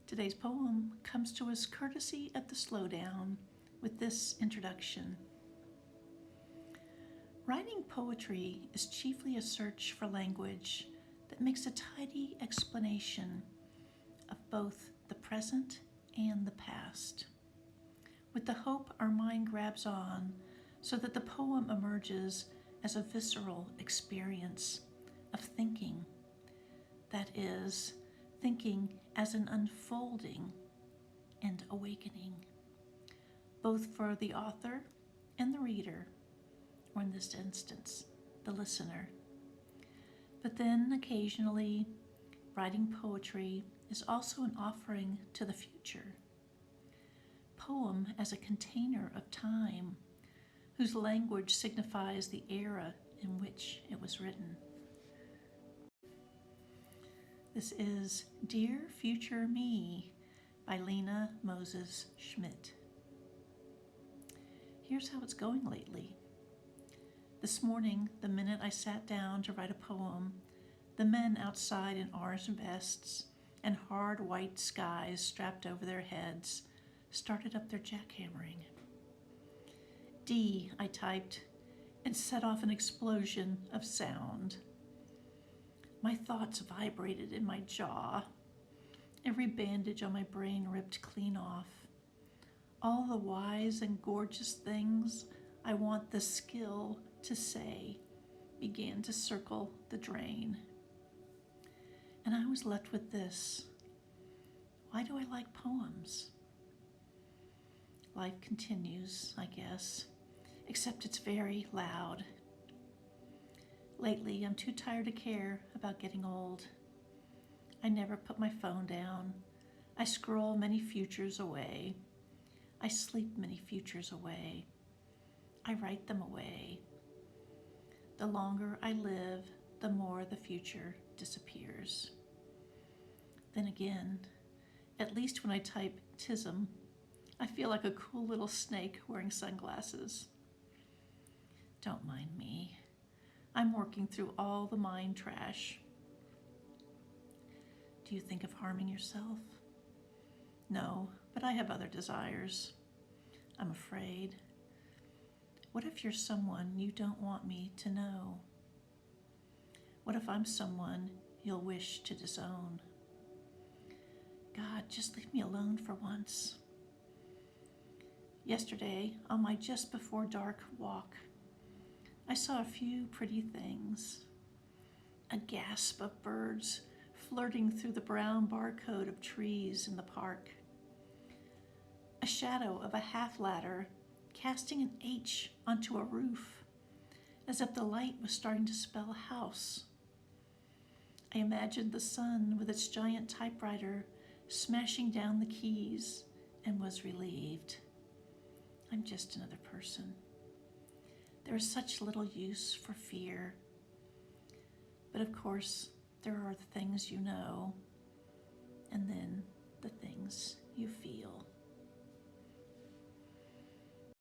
Today's poem comes to us courtesy of the Slowdown with this introduction. Writing poetry is chiefly a search for language that makes a tidy explanation of both the present and the past, with the hope our mind grabs on so that the poem emerges as a visceral experience of thinking, that is, thinking as an unfolding and awakening, both for the author and the reader, or in this instance, the listener. But then occasionally, writing poetry is also an offering to the future. Poem as a container of time, whose language signifies the era in which it was written. This is Dear Future Me by Lena Moses Schmidt. Here's how it's going lately. This morning, the minute I sat down to write a poem, the men outside in orange vests and hard white skies strapped over their heads started up their jackhammering. D, I typed, and set off an explosion of sound. My thoughts vibrated in my jaw. Every bandage on my brain ripped clean off. All the wise and gorgeous things I want the skill to say began to circle the drain. And I was left with this. Why do I like poems? Life continues, I guess, except it's very loud. Lately, I'm too tired to care about getting old. I never put my phone down. I scroll many futures away. I sleep many futures away. I write them away. The longer I live, the more the future disappears. Then again, at least when I type tism, I feel like a cool little snake wearing sunglasses. Don't mind me. I'm working through all the mind trash. Do you think of harming yourself? No, but I have other desires. I'm afraid. What if you're someone you don't want me to know? What if I'm someone you'll wish to disown? God, just leave me alone for once. Yesterday, on my just before dark walk, I saw a few pretty things. A gasp of birds flirting through the brown barcode of trees in the park. A shadow of a half ladder casting an H onto a roof, as if the light was starting to spell house. I imagined the sun with its giant typewriter smashing down the keys and was relieved. I'm just another person. There is such little use for fear. But of course, there are the things you know, and then the things you feel.